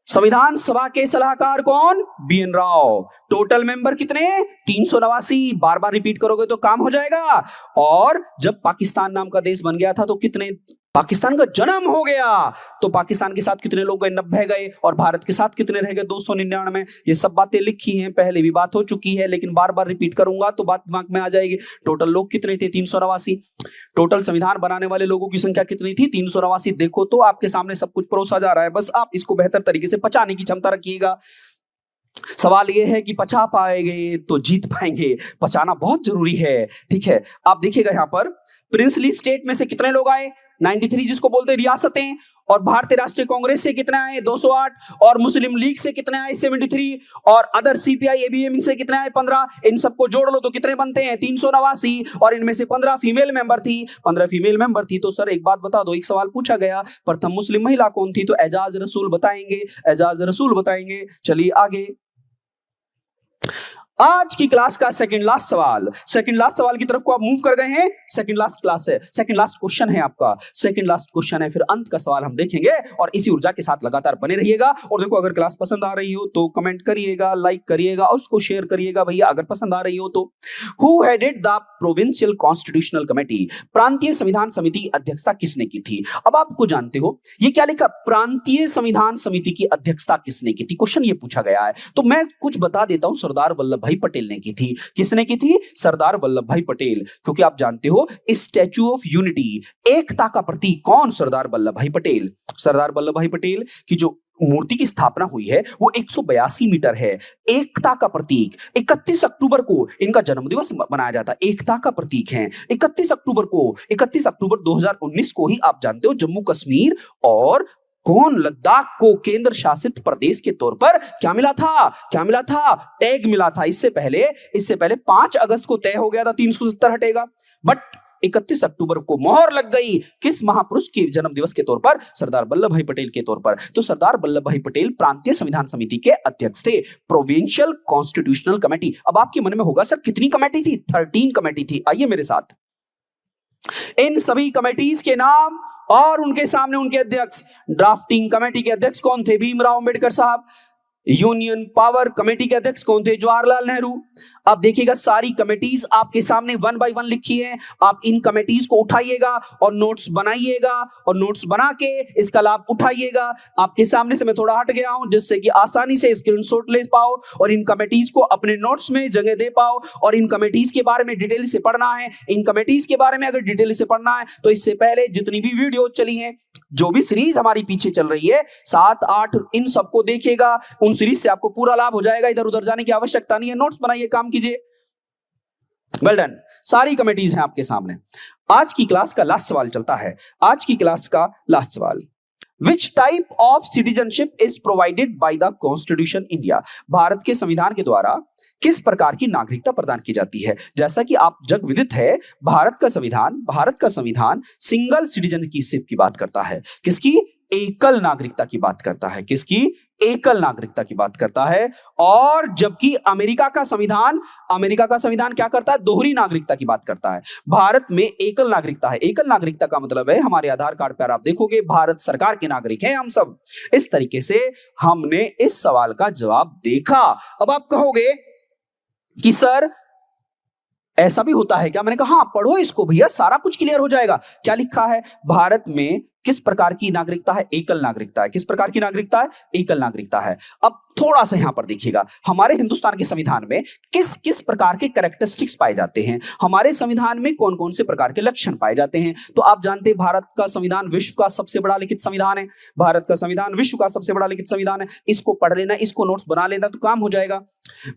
संविधान सभा के सलाहकार कौन? बी.एन. राव। टोटल मेंबर कितने? 389। बार बार रिपीट करोगे तो काम हो जाएगा। और जब पाकिस्तान नाम का देश बन गया था तो कितने, पाकिस्तान का जन्म हो गया तो पाकिस्तान के साथ कितने लोग गए? 90 गए। और भारत के साथ कितने रह गए? 299। ये सब बातें लिखी हैं, पहले भी बात हो चुकी है, लेकिन बार बार रिपीट करूंगा तो बात दिमाग में आ जाएगी। टोटल लोग कितने थे? 389। टोटल संविधान बनाने वाले लोगों की संख्या कितनी थी? 389। देखो तो आपके सामने सब कुछ परोसा जा रहा है, बस आप इसको बेहतर तरीके से पचाने की क्षमता रखिएगा। सवाल यह है कि पचा पाएंगे तो जीत पाएंगे, पचाना बहुत जरूरी है। ठीक है, आप देखिएगा यहां पर प्रिंसली स्टेट में से कितने लोग आए? 93, जिसको बोलते हैं रियासतें। और भारतीय राष्ट्रीय कांग्रेस से कितने आए? 208। और मुस्लिम लीग से कितने आए? 73। और अदर सीपीआई एबीएम से कितने आए? 15। इन सबको जोड़ लो तो कितने बनते हैं? 389। और इनमें से 15 फीमेल मेंबर थी। 15 फीमेल मेंबर थी तो सर एक बात बता दो, एक सवाल पूछा गया, प्रथम मुस्लिम महिला कौन थी? तो एजाज रसूल बताएंगे, एजाज रसूल बताएंगे। चलिए आगे, आज की क्लास का सेकंड लास्ट सवाल, सेकंड लास्ट सवाल की तरफ को आप मूव कर गए हैं। सेकंड लास्ट क्लास है, सेकंड लास्ट क्वेश्चन है आपका, सेकंड लास्ट क्वेश्चन है, फिर अंत का सवाल हम देखेंगे। और इसी ऊर्जा के साथ लगातार बने रहिएगा। और देखो, अगर क्लास पसंद आ रही हो तो कमेंट करिएगा, लाइक करिएगा और उसको शेयर करिएगा भैया, अगर पसंद आ रही हो तो। Who headed the provincial constitutional committee? प्रांतीय संविधान समिति अध्यक्षता किसने की थी? अब आपको जानते हो ये क्या लिखा? प्रांतीय संविधान समिति की अध्यक्षता किसने की थी? क्वेश्चन ये पूछा गया है तो मैं कुछ बता देता हूं। सरदार वल्लभ भाई पटेल ने की थी। किसने की थी? सरदार वल्लभ भाई पटेल। क्योंकि आप जानते हो स्टैच्यू ऑफ यूनिटी, एकता का प्रतीक कौन? सरदार वल्लभ भाई पटेल। सरदार वल्लभ भाई पटेल की जो मूर्ति की स्थापना हुई है वो 182 मीटर है। एकता का प्रतीक। 31 अक्टूबर को इनका जन्मदिवस मनाया जाता है, एकता का प्रतीक है। 31 अक्टूबर को, 31 अक्टूबर 2019 को ही आप जानते हो जम्मू कश्मीर और कौन, लद्दाख को केंद्र शासित प्रदेश के तौर पर क्या मिला था? क्या मिला था? टैग मिला था। इससे पहले 5 अगस्त को तय हो गया था 370 हटेगा, बट 31 अक्टूबर को मोहर लग गई किस महापुरुष के जन्मदिवस के तौर पर? सरदार वल्लभ भाई पटेल के तौर पर। तो सरदार वल्लभ भाई पटेल प्रांतीय संविधान समिति के अध्यक्ष थे, प्रोविंशियल कॉन्स्टिट्यूशनल कमेटी। अब आपके मन में होगा सर कितनी कमेटी थी? 13 कमेटी थी। आइए मेरे साथ, इन सभी कमेटीज के नाम और उनके सामने उनके अध्यक्ष। ड्राफ्टिंग कमेटी के अध्यक्ष कौन थे? भीमराव अंबेडकर साहब। यूनियन पावर कमेटी के अध्यक्ष कौन थे? जवाहरलाल नेहरू। अब देखिएगा सारी कमेटीज आपके सामने 1 बाय 1 लिखी है। आप इन कमेटीज को उठाइएगा और नोट्स बनाइएगा और नोट्स बना के इसका लाभ उठाइएगा। आपके सामने से मैं थोड़ा हट गया हूं जिससे कि आसानी से स्क्रीनशॉट ले पाओ और इन कमेटीज को अपने नोट्स में जगह दे पाओ। और इन कमेटीज के बारे में डिटेल से पढ़ना है। इन कमेटीज के बारे में अगर डिटेल से पढ़ना है तो इससे पहले जितनी भी वीडियो चली है, जो भी सीरीज हमारी पीछे चल रही है 7, 8, इन सबको देखिएगा। उन सीरीज से आपको पूरा लाभ हो जाएगा, इधर उधर जाने की आवश्यकता नहीं है। नोट्स बनाइए, काम कीजिए। Well done. सारी कमेटीज हैं आपके सामने। आज की क्लास का लास्ट सवाल चलता है। आज की क्लास का लास्ट सवाल, Which type of citizenship is provided by the Constitution India? Bharat के संविधान के द्वारा किस प्रकार की नागरिकता प्रदान की जाती है? जैसा कि आप जग विदित है, भारत का संविधान सिंगल सिटीजनशिप की बात करता है। किसकी? एकल नागरिकता की बात करता है। किसकी? एकल नागरिकता की बात करता है। और जबकि अमेरिका का संविधान क्या करता है? दोहरी नागरिकता की बात करता है। भारत में एकल नागरिकता है। एकल नागरिकता का मतलब है, हमारे आधार कार्ड पर आप देखोगे भारत सरकार के नागरिक हैं हम सब। इस तरीके से हमने इस सवाल का जवाब देखा। अब आप कहोगे कि सर ऐसा भी होता है क्या? मैंने कहा हाँ, पढ़ो इसको भैया, सारा कुछ क्लियर हो जाएगा। क्या लिखा है? भारत में किस प्रकार की नागरिकता है? एकल नागरिकता है। किस प्रकार की नागरिकता है? एकल नागरिकता है। अब थोड़ा सा यहां पर देखिएगा, हमारे हिंदुस्तान के संविधान में किस किस प्रकार के कैरेक्टरिस्टिक्स पाए जाते हैं, हमारे संविधान में कौन कौन से प्रकार के लक्षण पाए जाते हैं। तो आप जानते हैं भारत का संविधान विश्व का सबसे बड़ा लिखित संविधान है। भारत का संविधान विश्व का सबसे बड़ा लिखित संविधान है। इसको पढ़ लेना, इसको नोट्स बना लेना तो काम हो जाएगा।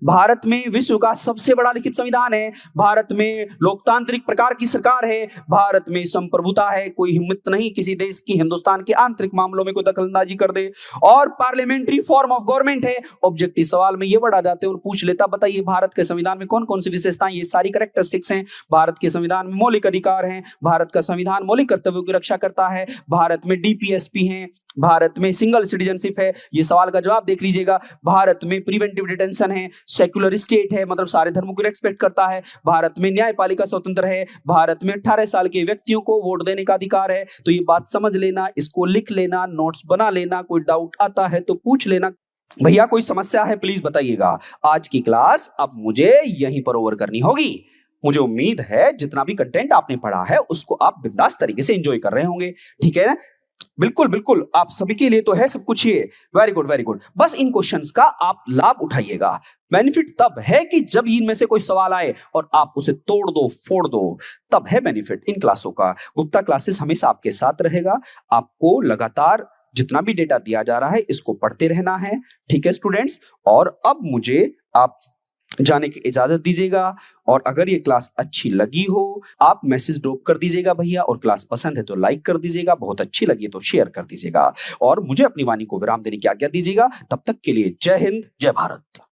भारत में विश्व का सबसे बड़ा लिखित संविधान है। भारत में लोकतांत्रिक प्रकार की सरकार है। भारत में संप्रभुता है, कोई हिम्मत नहीं किसी देश की हिंदुस्तान के आंतरिक मामलों में कोई दखलंदाजी कर दे। और पार्लियामेंट्री फॉर्म ऑफ गवर्नमेंट है। ऑब्जेक्टिव सवाल में ये वर्ड आ जाते हैं और पूछ लेता, बताइए भारत के संविधान में कौन कौन सी विशेषताएं? ये सारी कैरेक्टरिस्टिक्स हैं। भारत के संविधान में मौलिक अधिकार हैं। भारत का संविधान मौलिक कर्तव्यों की रक्षा करता है। भारत में डीपीएसपी हैं, भारत में सिंगल सिटीजनशिप है, ये सवाल का जवाब देख लीजिएगा। भारत में प्रिवेंटिव डिटेंशन है, सेक्युलर स्टेट है, मतलब सारे धर्मों को रेस्पेक्ट करता है। भारत में न्यायपालिका स्वतंत्र है। भारत में 18 साल के व्यक्तियों को वोट देने का अधिकार है। तो ये बात समझ लेना, इसको लिख लेना, नोट्स बना लेना, कोई डाउट आता है तो पूछ लेना। भैया कोई समस्या है प्लीज बताइएगा। आज की क्लास अब मुझे यहीं पर ओवर करनी होगी। मुझे उम्मीद है जितना भी कंटेंट आपने पढ़ा है उसको आप बिंदास तरीके से एंजॉय कर रहे होंगे, ठीक है ना? बिल्कुल बिल्कुल, आप सभी के लिए तो है सब कुछ ये। Very good very good. बस इन क्वेश्चंस का आप लाभ उठाइएगा। बेनिफिट तब है कि जब इनमें से कोई सवाल आए और आप उसे तोड़ दो फोड़ दो, तब है बेनिफिट इन क्लासों का। गुप्ता क्लासेस हमेशा आपके साथ रहेगा। आपको लगातार जितना भी डेटा दिया जा रहा है इसको पढ़ते रहना है, ठीक है स्टूडेंट्स? और अब मुझे आप जाने की इजाजत दीजिएगा। और अगर ये क्लास अच्छी लगी हो आप मैसेज ड्रॉप कर दीजिएगा भैया, और क्लास पसंद है तो लाइक कर दीजिएगा, बहुत अच्छी लगी तो शेयर कर दीजिएगा, और मुझे अपनी वाणी को विराम देने की आज्ञा दीजिएगा। तब तक के लिए जय हिंद, जय भारत।